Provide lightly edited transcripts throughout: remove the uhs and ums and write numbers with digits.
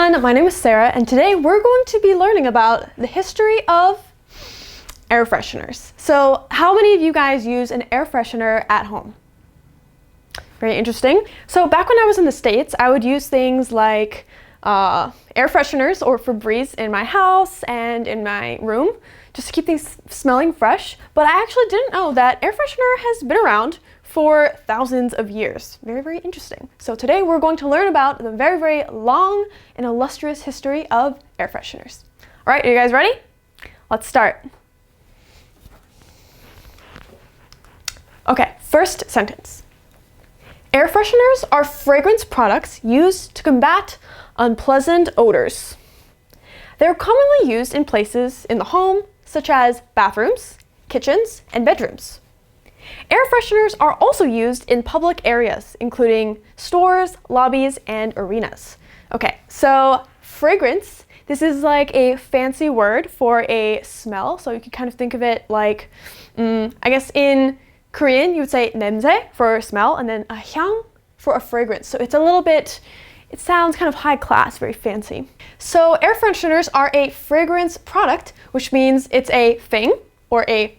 everyone, my name is Sarah, and today we're going to be learning about the history of air fresheners. So how many of you guys use an air freshener at home? Very interesting. So back when I was in the States, I would use things like air fresheners or Febreze in my house and in my room just to keep things smelling fresh. But I actually didn't know that air freshener has been around for thousands of years. Very, very interesting. So today we're going to learn about the very, very long and illustrious history of air fresheners. All right, are you guys ready? Let's start. Okay, first sentence. Air fresheners are fragrance products used to combat unpleasant odors. They're commonly used in places in the home, such as bathrooms, kitchens, and bedrooms. Air fresheners are also used in public areas, including stores, lobbies, and arenas. Okay, so fragrance, this is like a fancy word for a smell. So you can kind of think of it like, I guess in Korean, you would say 냄새 for smell, and then a 향 for a fragrance. So it's a little bit, it sounds kind of high class, very fancy. So air fresheners are a fragrance product, which means it's a thing or a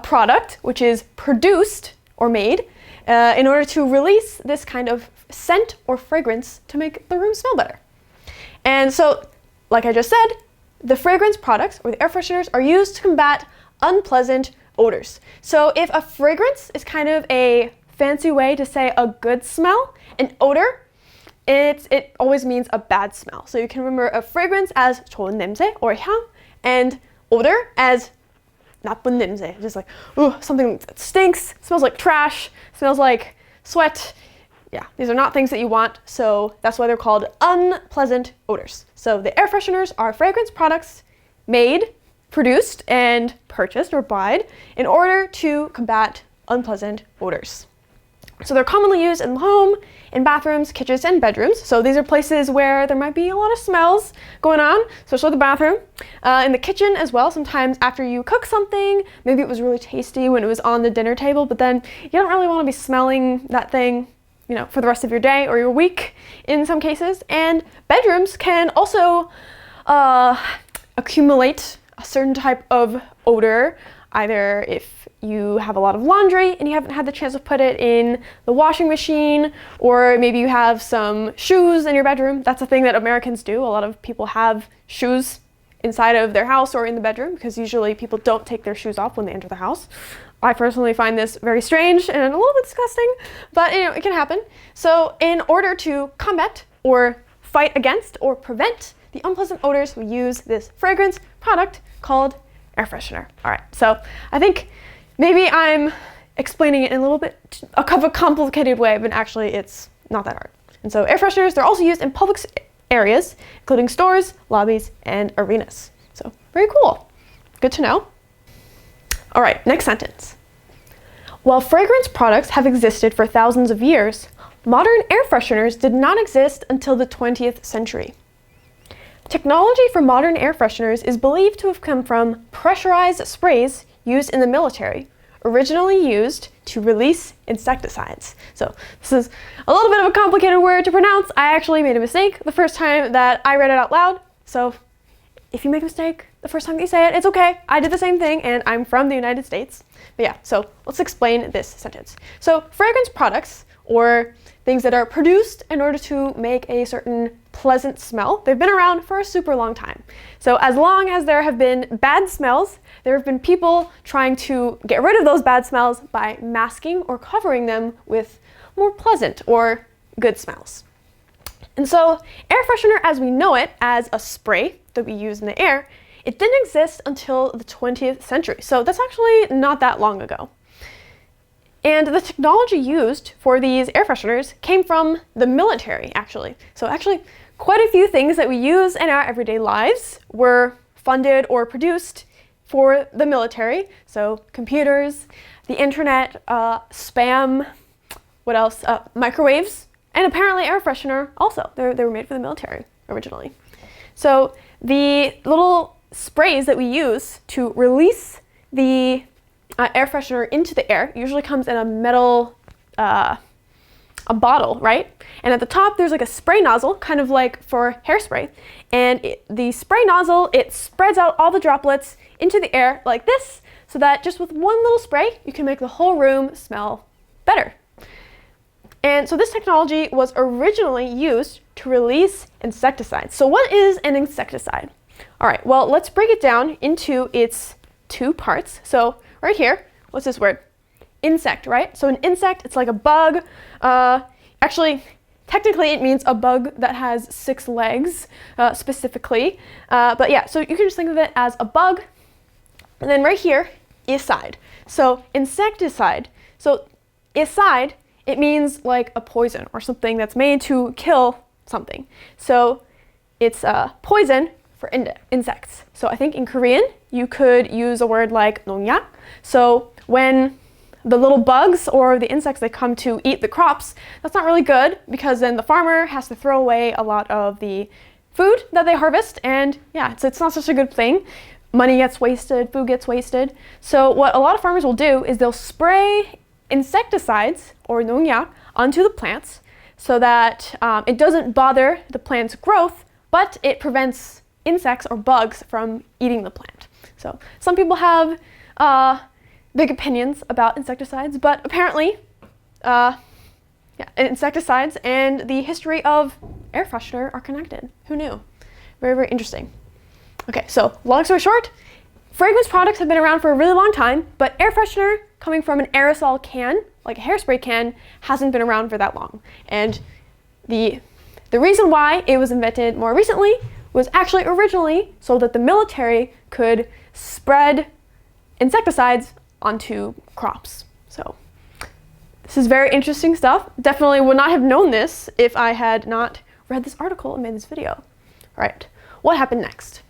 product which is produced or made in order to release this kind of scent or fragrance to make the room smell better. And so, like I just said, the fragrance products or the air fresheners are used to combat unpleasant odors. So if a fragrance is kind of a fancy way to say a good smell, an odor, it always means a bad smell. So you can remember a fragrance as 좋은 냄새 or 향, and odor as 나쁜 냄새, just like, ooh, something that stinks, smells like trash, smells like sweat. Yeah, these are not things that you want, so that's why they're called unpleasant odors. So the air fresheners are fragrance products made, produced, and purchased or bought in order to combat unpleasant odors. So they're commonly used in the home, in bathrooms, kitchens, and bedrooms. So these are places where there might be a lot of smells going on, especially the bathroom. In the kitchen as well, sometimes after you cook something, maybe it was really tasty when it was on the dinner table, but then you don't really want to be smelling that thing, you know, for the rest of your day or your week in some cases. And bedrooms can also accumulate a certain type of odor, either if you have a lot of laundry and you haven't had the chance to put it in the washing machine, or maybe you have some shoes in your bedroom. That's a thing that Americans do. A lot of people have shoes inside of their house or in the bedroom because usually people don't take their shoes off when they enter the house. I personally find this very strange and a little bit disgusting, but you know, it can happen. So in order to combat or fight against or prevent the unpleasant odors, we use this fragrance product called air freshener. All right, so I think maybe I'm explaining it in a little bit of a complicated way, but actually it's not that hard. And so air fresheners, they're also used in public areas, including stores, lobbies, and arenas. So very cool. Good to know. All right, next sentence. While fragrance products have existed for thousands of years, modern air fresheners did not exist until the 20th century. Technology for modern air fresheners is believed to have come from pressurized sprays used in the military, originally used to release insecticides. So this is a little bit of a complicated word to pronounce. I actually made a mistake the first time that I read it out loud. So if you make a mistake the first time that you say it, it's okay. I did the same thing and I'm from the United States. But yeah, so let's explain this sentence. So fragrance products, or things that are produced in order to make a certain pleasant smell, they've been around for a super long time. So as long as there have been bad smells, there have been people trying to get rid of those bad smells by masking or covering them with more pleasant or good smells. And so air freshener as we know it, as a spray that we use in the air, it didn't exist until the 20th century. So that's actually not that long ago. And the technology used for these air fresheners came from the military, actually. So actually, quite a few things that we use in our everyday lives were funded or produced for the military. So computers, the internet, spam, what else? Microwaves, and apparently air freshener also. They were made for the military originally. So the little sprays that we use to release the air freshener into the air usually comes in a metal a bottle, right? And at the top, there's like a spray nozzle, kind of like for hairspray. And the spray nozzle, it spreads out all the droplets into the air like this, so that just with one little spray, you can make the whole room smell better. And so this technology was originally used to release insecticides. So what is an insecticide? All right, well, let's break it down into its two parts. So right here, what's this word? Insect, right? So an insect, it's like a bug. Actually, technically it means a bug that has 6 legs, specifically. But yeah, so you can just think of it as a bug. And then right here, icide. So insecticide. So icide, it means like a poison or something that's made to kill something. So it's poison for insects. So I think in Korean, you could use a word like 농약. So when the little bugs or the insects, they come to eat the crops, that's not really good because then the farmer has to throw away a lot of the food that they harvest. And yeah, it's not such a good thing. Money gets wasted, food gets wasted. So what a lot of farmers will do is they'll spray insecticides or 농약 onto the plants so that it doesn't bother the plant's growth, but it prevents insects or bugs from eating the plant. So some people have big opinions about insecticides, but apparently insecticides and the history of air freshener are connected. Who knew? Very, very interesting. Okay, so long story short, fragrance products have been around for a really long time, but air freshener coming from an aerosol can, like a hairspray can, hasn't been around for that long. And the reason why it was invented more recently was actually originally so that the military could spread insecticides onto crops. So this is very interesting stuff. Definitely would not have known this if I had not read this article and made this video. All right, what happened next?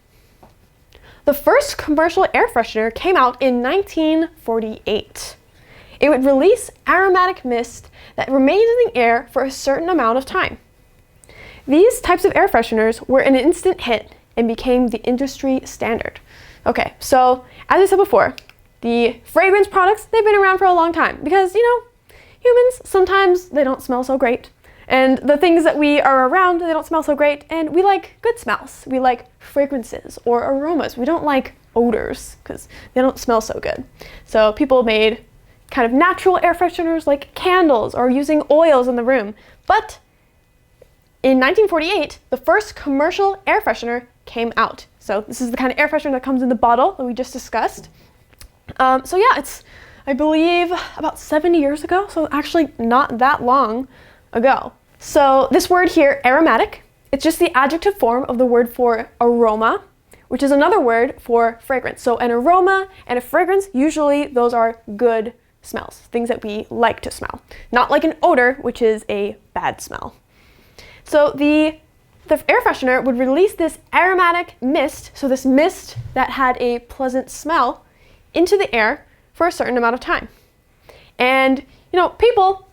The first commercial air freshener came out in 1948. It would release aromatic mist that remained in the air for a certain amount of time. These types of air fresheners were an instant hit and became the industry standard. Okay, so as I said before, the fragrance products, they've been around for a long time because, you know, humans, sometimes they don't smell so great. And the things that we are around, they don't smell so great. And we like good smells. We like fragrances or aromas. We don't like odors because they don't smell so good. So people made kind of natural air fresheners like candles or using oils in the room. But in 1948, the first commercial air freshener came out. So this is the kind of air freshener that comes in the bottle that we just discussed. So yeah, it's, I believe, about 70 years ago. So actually not that long ago. So this word here, aromatic, it's just the adjective form of the word for aroma, which is another word for fragrance. So an aroma and a fragrance, usually those are good smells, things that we like to smell. Not like an odor, which is a bad smell. So the air freshener would release this aromatic mist, so this mist that had a pleasant smell, into the air for a certain amount of time. And, you know, people,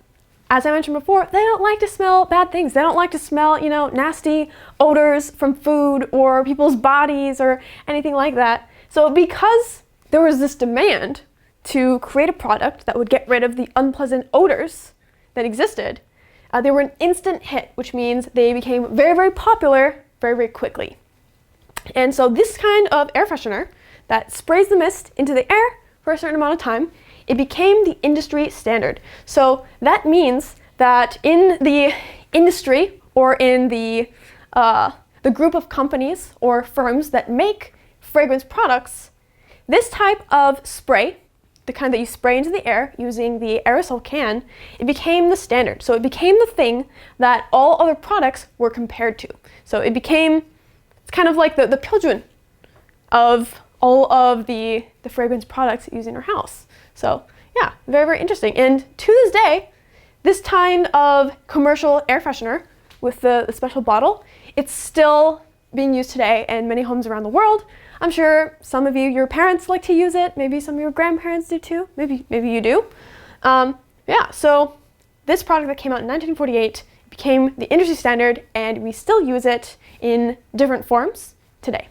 as I mentioned before, they don't like to smell bad things. They don't like to smell, you know, nasty odors from food or people's bodies or anything like that. So because there was this demand to create a product that would get rid of the unpleasant odors that existed, they were an instant hit, which means they became very, very popular very, very quickly. And so this kind of air freshener that sprays the mist into the air for a certain amount of time, it became the industry standard. So that means that in the industry or in the group of companies or firms that make fragrance products, this type of spray, the kind that you spray into the air using the aerosol can, it became the standard. So it became the thing that all other products were compared to. So it became, it's kind of like the 표준 of all of the fragrance products used in your house. So yeah, very, very interesting. And to this day, this kind of commercial air freshener with the special bottle, it's still being used today in many homes around the world. I'm sure some of you, your parents like to use it. Maybe some of your grandparents do too. Maybe you do. Yeah, so this product that came out in 1948 became the industry standard, and we still use it in different forms today.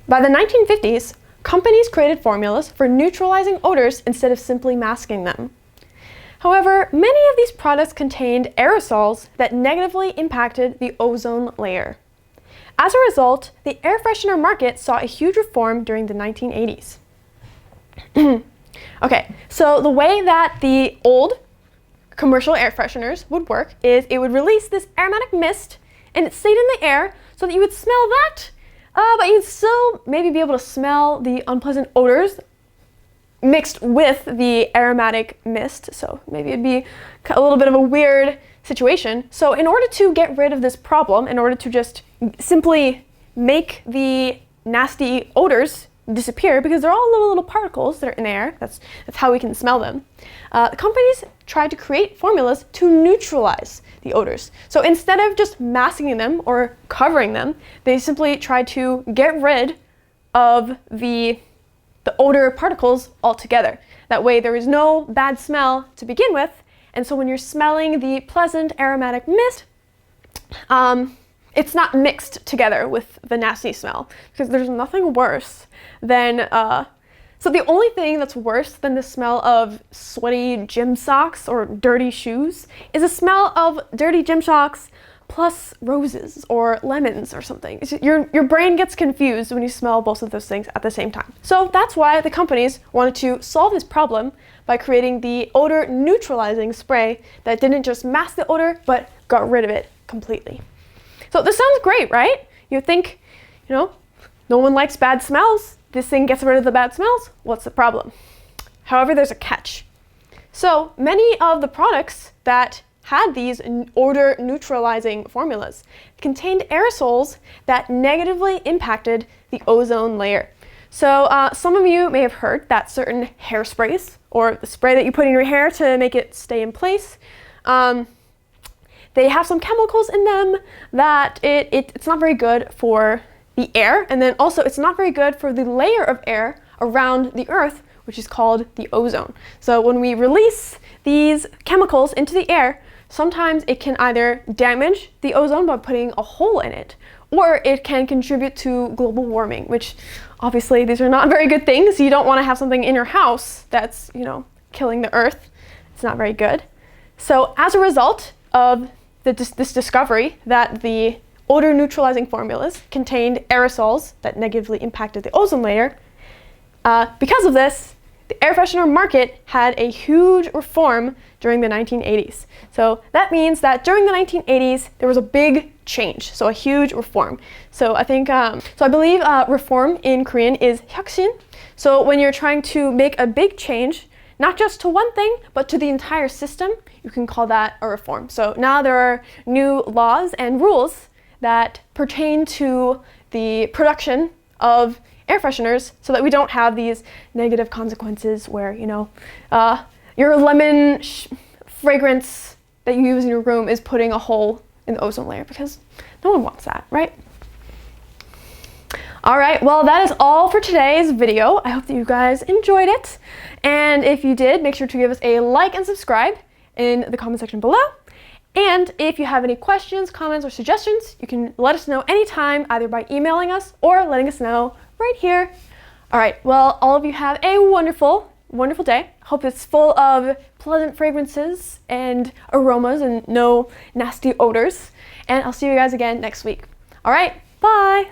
By the 1950s, companies created formulas for neutralizing odors instead of simply masking them. However, many of these products contained aerosols that negatively impacted the ozone layer. As a result, the air freshener market saw a huge reform during the 1980s. Okay, so the way that the old commercial air fresheners would work is it would release this aromatic mist and it stayed in the air so that you would smell that, but you'd still maybe be able to smell the unpleasant odors mixed with the aromatic mist, so maybe it'd be a little bit of a weird situation. So in order to get rid of this problem, in order to just simply make the nasty odors disappear, because they're all little particles that are in the air, that's how we can smell them, companies tried to create formulas to neutralize the odors. So instead of just masking them or covering them, they simply tried to get rid of the odor particles altogether. That way there is no bad smell to begin with, and so when you're smelling the pleasant aromatic mist, it's not mixed together with the nasty smell, because there's nothing worse than, so the only thing that's worse than the smell of sweaty gym socks or dirty shoes is the smell of dirty gym socks plus roses or lemons or something. Your brain gets confused when you smell both of those things at the same time. So that's why the companies wanted to solve this problem by creating the odor neutralizing spray that didn't just mask the odor, but got rid of it completely. So this sounds great, right? You think, no one likes bad smells. This thing gets rid of the bad smells. What's the problem? However, there's a catch. So many of the products that had these odor neutralizing formulas contained aerosols that negatively impacted the ozone layer. So some of you may have heard that certain hairsprays, or the spray that you put in your hair to make it stay in place, they have some chemicals in them that it's not very good for the air, and then also it's not very good for the layer of air around the Earth, which is called the ozone. So when we release these chemicals into the air, sometimes it can either damage the ozone by putting a hole in it, or it can contribute to global warming, which obviously these are not very good things. You don't want to have something in your house that's, killing the Earth. It's not very good. So as a result of this discovery that the odor neutralizing formulas contained aerosols that negatively impacted the ozone layer, because of this, the air freshener market had a huge reform during the 1980s. So that means that during the 1980s, there was a big change, so a huge reform. So I think, I believe reform in Korean is 혁신. So when you're trying to make a big change, not just to one thing, but to the entire system, you can call that a reform. So now there are new laws and rules that pertain to the production of air fresheners so that we don't have these negative consequences where, your lemon fragrance that you use in your room is putting a hole in the ozone layer, because no one wants that, right? All right, well, that is all for today's video. I hope that you guys enjoyed it. And if you did, make sure to give us a like and subscribe in the comment section below. And if you have any questions, comments, or suggestions, you can let us know anytime, either by emailing us or letting us know right here. All right, well, all of you have a wonderful, wonderful day. Hope it's full of pleasant fragrances and aromas and no nasty odors. And I'll see you guys again next week. All right, bye.